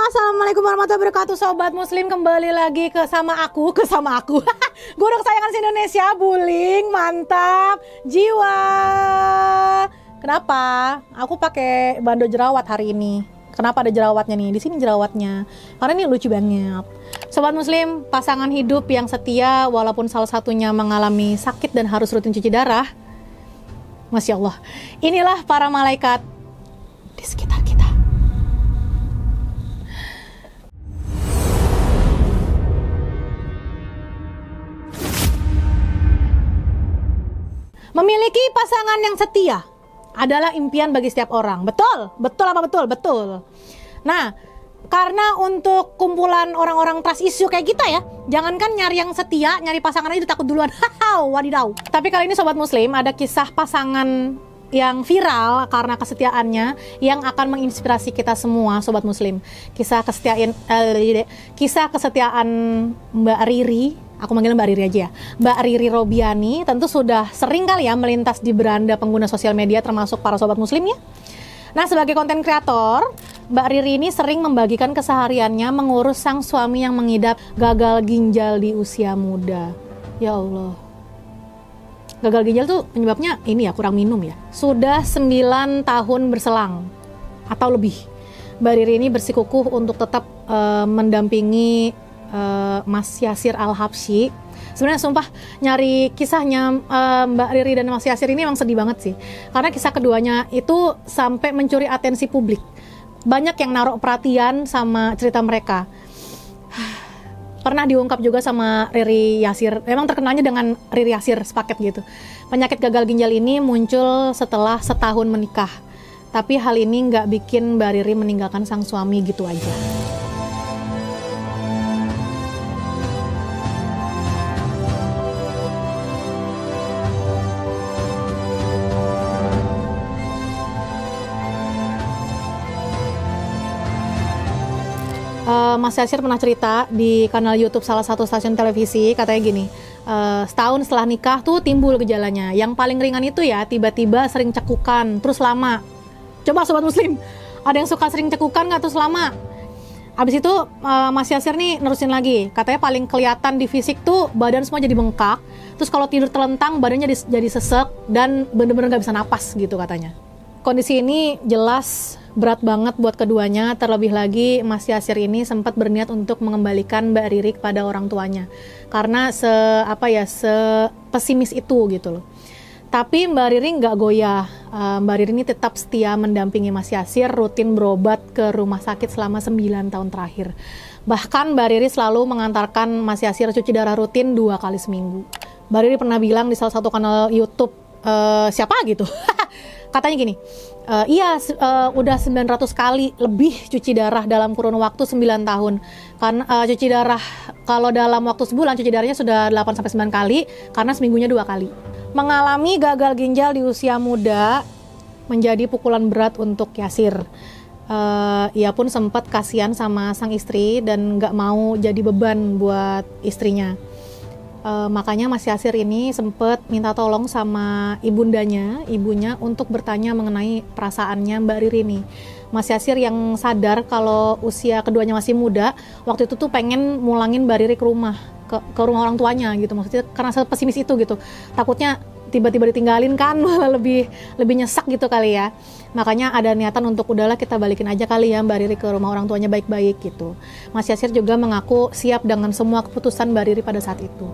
Assalamualaikum warahmatullahi wabarakatuh, Sobat Muslim. Kembali lagi ke sama aku Guru kesayangan Indonesia, Buling, mantap, jiwa. Kenapa? Aku pakai bando jerawat hari ini. Kenapa ada jerawatnya nih? Di sini jerawatnya. Karena ini lucu banget. Sobat Muslim, pasangan hidup yang setia walaupun salah satunya mengalami sakit dan harus rutin cuci darah. Masya Allah. Inilah para malaikat di sekitar kita. Memiliki pasangan yang setia adalah impian bagi setiap orang. Betul? Betul apa betul? Betul. Nah, karena untuk kumpulan orang-orang trust issue kayak kita ya, jangankan nyari yang setia, nyari pasangan aja takut duluan. Wadidaw. Tapi kali ini Sobat Muslim, ada kisah pasangan yang viral karena kesetiaannya yang akan menginspirasi kita semua, Sobat Muslim. Kisah kesetiaan Mbak Riri. Aku manggilnya Mbak Riri aja ya. Mbak Riri Robiani tentu sudah sering kali ya melintas di beranda pengguna sosial media termasuk para Sobat Muslim ya. Nah, sebagai konten kreator, Mbak Riri ini sering membagikan kesehariannya mengurus sang suami yang mengidap gagal ginjal di usia muda. Ya Allah. Gagal ginjal tuh penyebabnya ini ya, kurang minum ya. Sudah 9 tahun berselang atau lebih. Mbak Riri ini bersikukuh untuk tetap mendampingi Mas Yasir Al-Habsyi. Sebenarnya sumpah nyari kisahnya Mbak Riri dan Mas Yasir ini emang sedih banget sih. Karena kisah keduanya itu sampai mencuri atensi publik. Banyak yang naruh perhatian sama cerita mereka. Pernah diungkap juga sama Riri Yasir. Memang terkenalnya dengan Riri Yasir sepaket gitu. Penyakit gagal ginjal ini muncul setelah setahun menikah. Tapi hal ini nggak bikin Mbak Riri meninggalkan sang suami gitu aja. Mas Yasir pernah cerita di kanal YouTube salah satu stasiun televisi, katanya gini, setahun setelah nikah tuh timbul gejalanya. Yang paling ringan itu ya tiba-tiba sering cekukan, terus lama. Coba Sobat Muslim, ada yang suka sering cekukan nggak terus lama? Abis itu Mas Yasir nih nerusin lagi, katanya paling kelihatan di fisik tuh badan semua jadi bengkak, terus kalau tidur telentang badannya jadi sesek dan bener-bener nggak bisa napas gitu katanya. Kondisi ini jelas berat banget buat keduanya, terlebih lagi Mas Yasir ini sempat berniat untuk mengembalikan Mbak Riri kepada orang tuanya karena pesimis itu gitu loh. Tapi Mbak Riri nggak goyah. Mbak Riri ini tetap setia mendampingi Mas Yasir, rutin berobat ke rumah sakit selama 9 tahun terakhir. Bahkan Mbak Riri selalu mengantarkan Mas Yasir cuci darah rutin 2 kali seminggu. Mbak Riri pernah bilang di salah satu kanal YouTube, siapa gitu katanya gini, udah 900 kali lebih cuci darah dalam kurun waktu 9 tahun. Karena cuci darah kalau dalam waktu sebulan cuci darahnya sudah 8-9 kali, karena seminggunya 2 kali. Mengalami gagal ginjal di usia muda menjadi pukulan berat untuk Yasir. Ia pun sempat kasihan sama sang istri dan gak mau jadi beban buat istrinya. Makanya Mas Yasir ini sempat minta tolong sama ibunya untuk bertanya mengenai perasaannya Mbak Riri nih. Mas Yasir yang sadar kalau usia keduanya masih muda, waktu itu tuh pengen mulangin Mbak Riri ke rumah orang tuanya gitu, maksudnya karena pesimis itu gitu. Takutnya tiba-tiba ditinggalin kan, malah lebih nyesek gitu kali ya. Makanya ada niatan untuk udahlah kita balikin aja kali ya Mbak Riri ke rumah orang tuanya baik-baik gitu. Mas Yasir juga mengaku siap dengan semua keputusan Mbak Riri pada saat itu.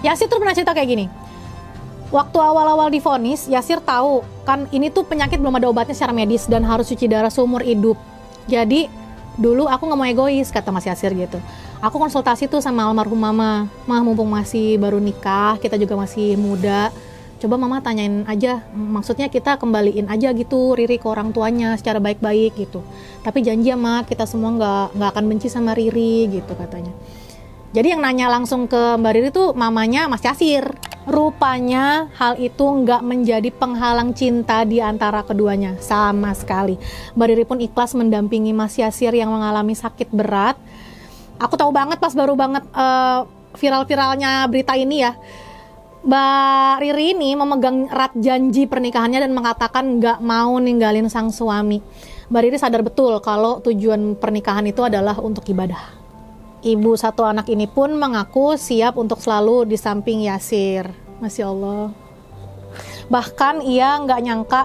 Yasir tuh pernah cerita kayak gini, waktu awal-awal divonis, Yasir tahu kan ini tuh penyakit belum ada obatnya secara medis dan harus cuci darah seumur hidup. Jadi dulu aku nggak mau egois, kata Mas Yasir gitu. Aku konsultasi tuh sama almarhum mama, mumpung masih baru nikah, kita juga masih muda, coba mama tanyain aja, maksudnya kita kembaliin aja gitu Riri ke orang tuanya secara baik-baik gitu. Tapi janji ya kita semua nggak akan benci sama Riri gitu katanya. Jadi yang nanya langsung ke Mbak Riri tuh mamanya Mas Yasir. Rupanya hal itu nggak menjadi penghalang cinta di antara keduanya sama sekali. Mbak Riri pun ikhlas mendampingi Mas Yasir yang mengalami sakit berat. Aku tahu banget pas baru banget viral-viralnya berita ini ya, Mbak Riri ini memegang erat janji pernikahannya dan mengatakan nggak mau ninggalin sang suami. Mbak Riri sadar betul kalau tujuan pernikahan itu adalah untuk ibadah. Ibu satu anak ini pun mengaku siap untuk selalu di samping Yasir. Masya Allah. Bahkan ia nggak nyangka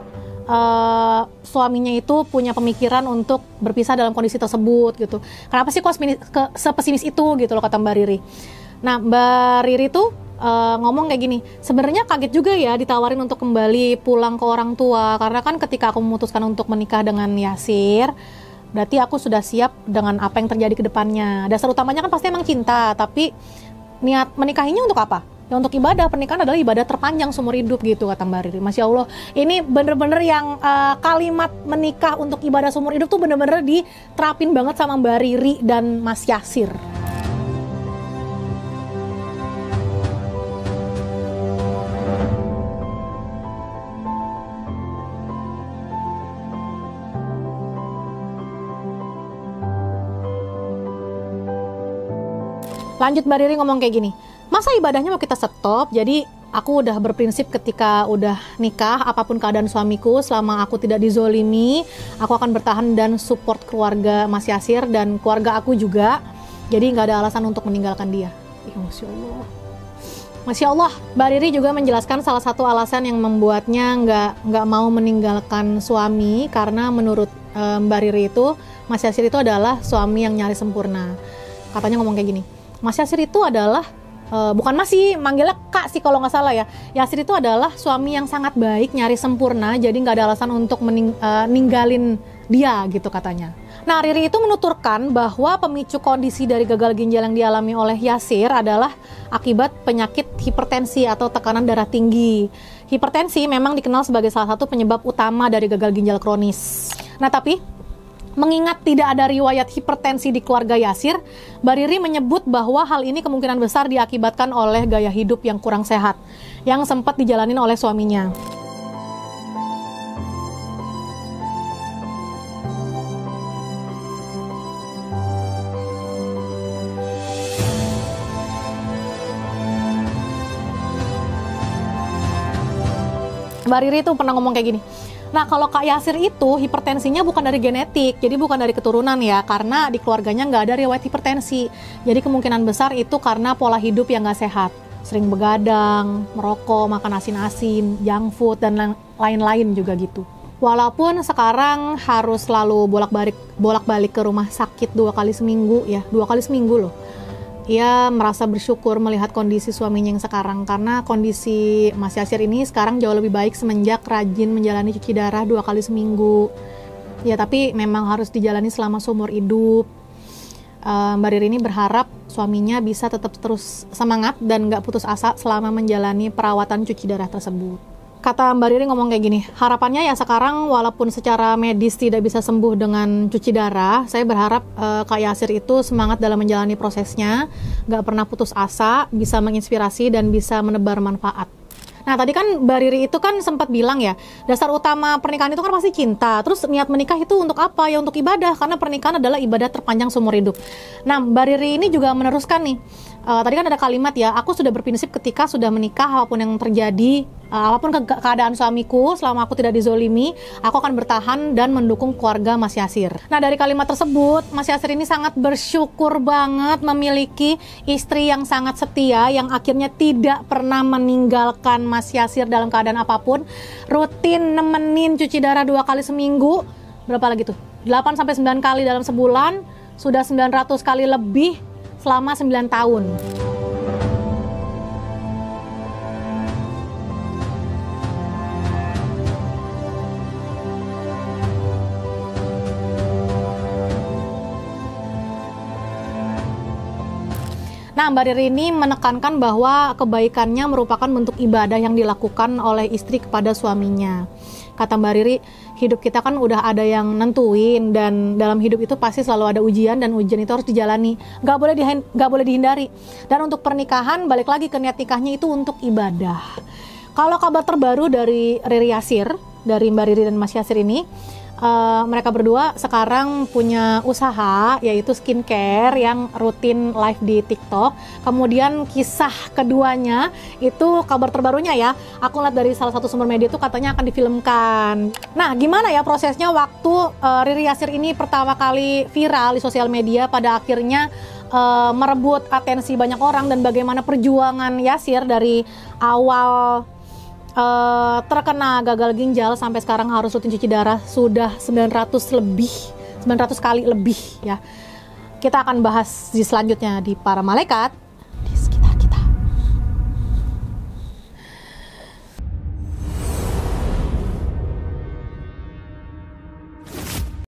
suaminya itu punya pemikiran untuk berpisah dalam kondisi tersebut gitu. Kenapa sih kok sepesimis itu gitu loh, kata Mbak Riri. Nah, Mbak Riri tuh ngomong kayak gini, sebenarnya kaget juga ya ditawarin untuk kembali pulang ke orang tua, karena kan ketika aku memutuskan untuk menikah dengan Yasir, berarti aku sudah siap dengan apa yang terjadi ke depannya. Dasar utamanya kan pasti emang cinta, tapi niat menikahinya untuk apa? Ya untuk ibadah. Pernikahan adalah ibadah terpanjang seumur hidup gitu, kata Mbak Riri. Masya Allah, ini bener-bener yang kalimat menikah untuk ibadah seumur hidup tuh bener-bener diterapin banget sama Mbak Riri dan Mas Yasir. Lanjut Mbak Riri ngomong kayak gini, masa ibadahnya mau kita stop? Jadi aku udah berprinsip ketika udah nikah, apapun keadaan suamiku, selama aku tidak dizolimi, aku akan bertahan dan support keluarga Mas Yasir dan keluarga aku juga. Jadi nggak ada alasan untuk meninggalkan dia. Ya, Masya Allah. Masya Allah, Mbak Riri juga menjelaskan salah satu alasan yang membuatnya nggak mau meninggalkan suami, karena menurut Mbak Riri itu, Mas Yasir itu adalah suami yang nyaris sempurna. Katanya ngomong kayak gini, Mas Yasir itu adalah, bukan Mas sih, manggilnya Kak sih kalau nggak salah ya. Yasir itu adalah suami yang sangat baik, nyaris sempurna, jadi nggak ada alasan untuk ninggalin dia gitu katanya. Nah, Riri itu menuturkan bahwa pemicu kondisi dari gagal ginjal yang dialami oleh Yasir adalah akibat penyakit hipertensi atau tekanan darah tinggi. Hipertensi memang dikenal sebagai salah satu penyebab utama dari gagal ginjal kronis. Nah, tapi mengingat tidak ada riwayat hipertensi di keluarga Yasir, Mbak Riri menyebut bahwa hal ini kemungkinan besar diakibatkan oleh gaya hidup yang kurang sehat yang sempat dijalanin oleh suaminya. Mbak Riri tuh pernah ngomong kayak gini, nah kalau Kak Yasir itu hipertensinya bukan dari genetik, jadi bukan dari keturunan ya, karena di keluarganya nggak ada riwayat hipertensi. Jadi kemungkinan besar itu karena pola hidup yang nggak sehat, sering begadang, merokok, makan asin-asin, junk food, dan lain-lain juga gitu. Walaupun sekarang harus selalu bolak-balik ke rumah sakit 2 kali seminggu ya, 2 kali seminggu loh. Ia merasa bersyukur melihat kondisi suaminya yang sekarang, karena kondisi Mas Yasir ini sekarang jauh lebih baik semenjak rajin menjalani cuci darah 2 kali seminggu. Ya tapi memang harus dijalani selama seumur hidup. Mbak Riri ini berharap suaminya bisa tetap terus semangat dan gak putus asa selama menjalani perawatan cuci darah tersebut. Kata Mbak Riri ngomong kayak gini, harapannya ya sekarang walaupun secara medis tidak bisa sembuh dengan cuci darah, saya berharap Kak Yasir itu semangat dalam menjalani prosesnya, gak pernah putus asa, bisa menginspirasi dan bisa menebar manfaat. Nah tadi kan Mbak Riri itu kan sempat bilang ya, dasar utama pernikahan itu kan pasti cinta. Terus niat menikah itu untuk apa? Ya untuk ibadah, karena pernikahan adalah ibadah terpanjang seumur hidup. Nah Mbak Riri ini juga meneruskan nih, tadi kan ada kalimat ya, aku sudah berprinsip ketika sudah menikah apapun yang terjadi, apapun keadaan suamiku, selama aku tidak dizolimi, aku akan bertahan dan mendukung keluarga Mas Yasir. Nah dari kalimat tersebut, Mas Yasir ini sangat bersyukur banget memiliki istri yang sangat setia, yang akhirnya tidak pernah meninggalkan Mas Yasir dalam keadaan apapun, rutin nemenin cuci darah 2 kali seminggu, berapa lagi tuh? 8-9 kali dalam sebulan, sudah 900 kali lebih selama 9 tahun. Nah, Mbak Riri ini menekankan bahwa kebaikannya merupakan bentuk ibadah yang dilakukan oleh istri kepada suaminya. Kata Mbak Riri, hidup kita kan udah ada yang nentuin, dan dalam hidup itu pasti selalu ada ujian, dan ujian itu harus dijalani, nggak boleh dihindari. Dan untuk pernikahan, balik lagi ke niat nikahnya itu untuk ibadah. Kalau kabar terbaru dari Riri Yasir, dari Mbak Riri dan Mas Yasir ini, mereka berdua sekarang punya usaha, yaitu skincare yang rutin live di TikTok. Kemudian kisah keduanya itu kabar terbarunya ya, aku lihat dari salah satu sumber media itu katanya akan difilmkan. Nah, gimana ya prosesnya waktu Riri Yasir ini pertama kali viral di sosial media, pada akhirnya merebut atensi banyak orang, dan bagaimana perjuangan Yasir dari awal terkena gagal ginjal sampai sekarang harus rutin cuci darah sudah 900 kali lebih ya. Kita akan bahas di selanjutnya di Para Malaikat.